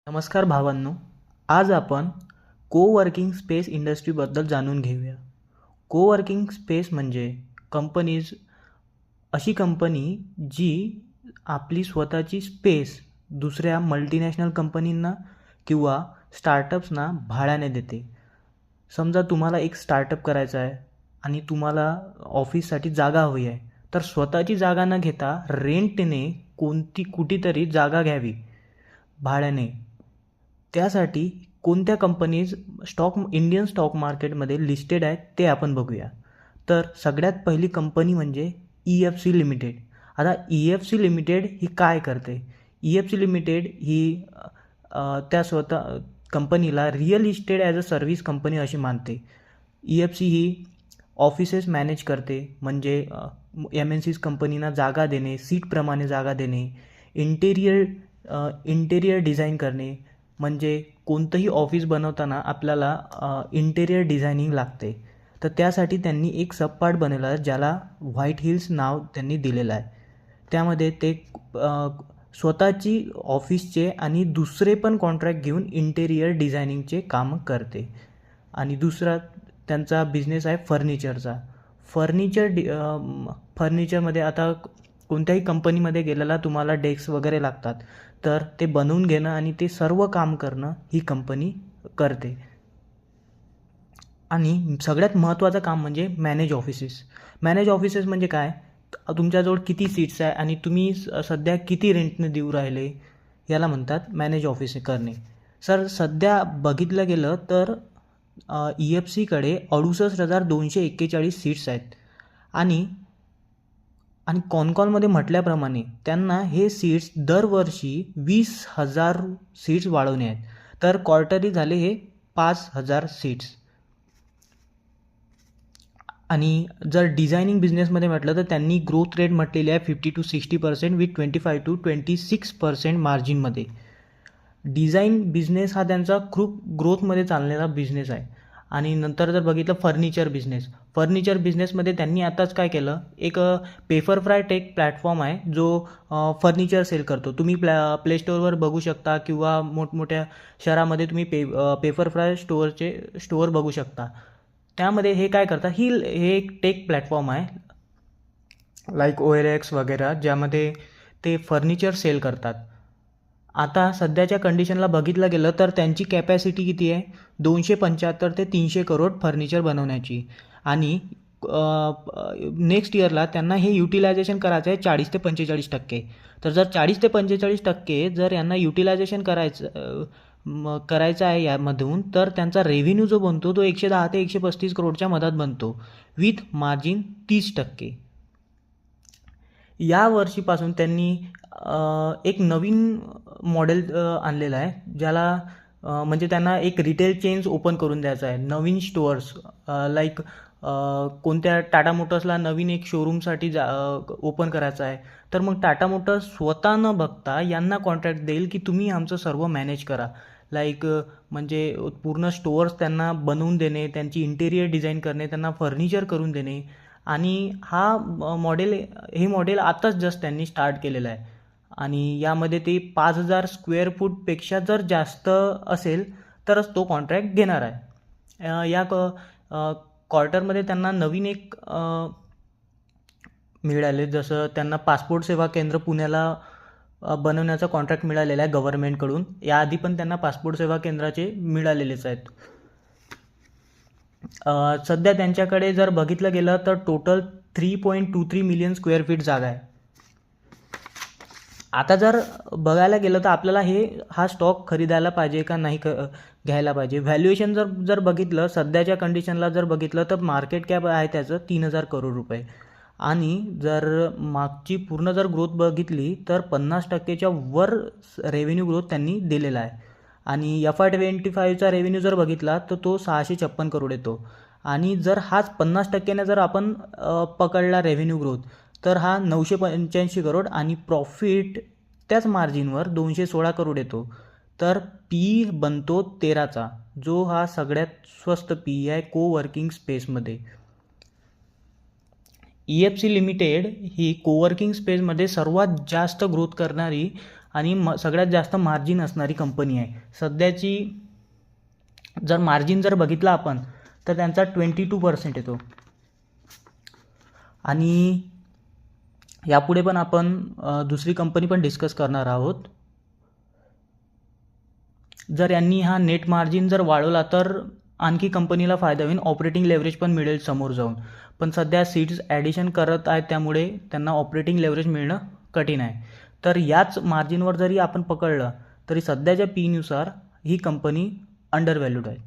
नमस्कार भावांनो, आज आपण कोवर्किंग स्पेस इंडस्ट्रीबद्दल जाणून घेऊया. कोवर्किंग स्पेस म्हणजे कंपनीज अशी कंपनी जी आपली स्वतःची स्पेस दुसऱ्या मल्टीनॅशनल कंपनींना किंवा स्टार्टअप्सना भाड्याने देते. समजा तुम्हाला एक स्टार्टअप करायचं आहे आणि तुम्हाला ऑफिससाठी जागा हवी आहे, तर स्वतःची जागा न घेता रेंटने कुठेतरी जागा घ्यावी भाड्याने. त्यासाठी कोणत्या कंपनीज इंडियन स्टॉक मार्केटमध्ये लिस्टेड आहेत ते आपण बघूया. तर सगळ्यात पहिली कंपनी म्हणजे EFC लिमिटेड. आता EFC लिमिटेड ही काय करते? EFC लिमिटेड ही त्या स्वतः कंपनीला real estate as a service company अशी मानते. EFC ही ऑफिसेस मॅनेज करते, म्हणजे MNCs कंपनीना जागा देणे, सीटप्रमाणे जागा देणे, इंटेरियर डिझाईन करणे. म्हणजे कोणतंही ऑफिस बनवताना आपल्याला इंटेरियर डिझायनिंग लागते, तर त्यासाठी त्यांनी एक सबपार्ट बनवला आहे ज्याला व्हाईट हिल्स नाव त्यांनी दिलेलं आहे. त्यामध्ये ते स्वतःची ऑफिसचे आणि दुसरे पण कॉन्ट्रॅक्ट घेऊन इंटेरियर डिझायनिंगचे काम करते. आणि दुसरा त्यांचा बिझनेस आहे फर्निचरचा. फर्निचरमध्ये आता कोणत्याही कंपनीमध्ये गेलेला तुम्हाला डेस्क वगैरे लागतात, तर ते बनवून घेणं आणि ते सर्व काम करणं ही कंपनी करते. आणि सगळ्यात महत्त्वाचं काम म्हणजे मॅनेज ऑफिसेस म्हणजे काय? तुमच्याजवळ किती सीट्स आहे आणि तुम्ही सध्या किती रेंटने देऊ राहिले, याला म्हणतात मॅनेज ऑफिस करणे. सर, सध्या बघितलं गेलं तर EFCकडे 68,241 सीट्स आहेत. आणि कॉनकॉनमध्ये म्हटल्याप्रमाणे त्यांना हे सीट्स दरवर्षी 20,000 सीट्स वाढवणे आहेत. तर क्वार्टरली झाले हे 5,000 सीट्स. आणि जर डिझायनिंग बिझनेसमध्ये म्हटलं तर त्यांनी ग्रोथ रेट म्हटलेली आहे 50 to 60% विथ 25 to 26% मार्जिनमध्ये. डिझाईन बिझनेस हा त्यांचा खूप ग्रोथमध्ये चाललेला बिझनेस आहे. आणि नंतर जर बघितलं फर्निचर बिझनेसमध्ये त्यांनी आताच काय केलं, एक पेपरफ्राय टेक प्लॅटफॉर्म आहे जो फर्निचर सेल करतो. तुम्ही प्ले स्टोअरवर बघू शकता किंवा मोठमोठ्या शहरामध्ये तुम्ही पेपरफ्राय स्टोअर बघू शकता. त्यामध्ये हे काय करतात, हे एक टेक प्लॅटफॉर्म आहे लाईक OLX वगैरे, ज्यामध्ये ते फर्निचर सेल करतात. आता सध्याच्या कंडिशनला बघितलं गेलं तर त्यांची कॅपॅसिटी किती आहे? 275 ते 300 करोड फर्निचर बनवण्याची. आणि नेक्स्ट इयरला त्यांना हे युटिलायझेशन करायचं आहे 40 ते 45%. तर जर 40 ते 45% जर यांना युटिलायझेशन करायचं आहे यामधून, तर त्यांचा रेव्हेन्यू जो बनतो तो 110 ते 135 करोडच्या मधात बनतो विथ मार्जिन 30%. या वर्षीपासून त्यांनी एक नवीन मॉडेल आणलेलं आहे, ज्याला म्हणजे त्यांना एक रिटेल चेन्स ओपन करून द्यायचं आहे. नवीन स्टोअर्स लाईक कोणत्या टाटा मोटर्सला नवीन एक शोरूमसाठी ओपन करायचं आहे, तर मग टाटा मोटर्स स्वतः न बघता यांना कॉन्ट्रॅक्ट देईल की तुम्ही आमचं सर्व मॅनेज करा. लाईक म्हणजे पूर्ण स्टोअर्स त्यांना बनवून देणे, त्यांची इंटेरियर डिझाईन करणे, त्यांना फर्निचर करून देणे. आणि हे मॉडेल आताच जस्ट त्यांनी स्टार्ट केलेलं आहे. आणि यामध्ये ते 5,000 स्क्वेअर फूटपेक्षा जर जास्त असेल तरच तो कॉन्ट्रॅक्ट घेणार आहे. या क्वार्टरमध्ये त्यांना नवीन एक मिळाले, जसं त्यांना पासपोर्ट सेवा केंद्र पुण्याला बनवण्याचा कॉन्ट्रॅक्ट मिळालेला आहे गव्हर्नमेंटकडून. याआधी पण त्यांना पासपोर्ट सेवा केंद्राचे मिळालेलेच आहेत. सध्या त्यांच्याकडे जर बघितलं गेलं तर टोटल 3.23 मिलियन स्क्वेअर फीट जागा आहे. आता जर बघायला गेलं तर आपल्याला हा स्टॉक खरीदायला पाहिजे का नाही घ्यायला पाहिजे. व्हॅल्युएशन जर बघितलं, सध्याच्या कंडिशनला जर बघितलं तर मार्केट कॅप आहे त्याचं 3,000 करोड रुपये. आणि जर मागची पूर्ण जर ग्रोथ बघितली तर 50%च्या वर रेव्हेन्यू ग्रोथ त्यांनी दिलेला आहे. आणि FY25चा रेव्हेन्यू जर बघितला तर तो 656 करोड येतो. आणि जर हाच 50%ने जर आपण पकडला रेव्हेन्यू ग्रोथ, तर हा 985 करोड आणि प्रॉफिट त्याच मार्जिनवर 216 करोड येतो. तर PE बनतो 13चा, जो हा सगळ्यात स्वस्त PE आहे कोवर्किंग स्पेसमध्ये. EFC लिमिटेड ही कोवर्किंग स्पेसमध्ये सर्वात जास्त ग्रोथ करणारी आणि सगळ्यात जास्त मार्जिन असणारी कंपनी आहे. सध्याची जर मार्जिन जर बघितला आपण तर त्यांचा 22% येतो. आणि यापुढे पण आपण दुसरी कंपनी पण डिस्कस करणार आहोत. जर यांनी हा नेट मार्जिन जर वाढवला तर आणखी कंपनीला फायदा होईल, ऑपरेटिंग लेव्हरेज पण मिळेल समोर जाऊन. पण सध्या सीट्स ॲडिशन करत आहेत त्यामुळे त्यांना ऑपरेटिंग लेव्हरेज मिळणं कठीण आहे. तर याच मार्जिनवर जरी आपण पकडलं तरी सध्याच्या पीनुसार ही कंपनी अंडर व्हॅल्यूड आहे.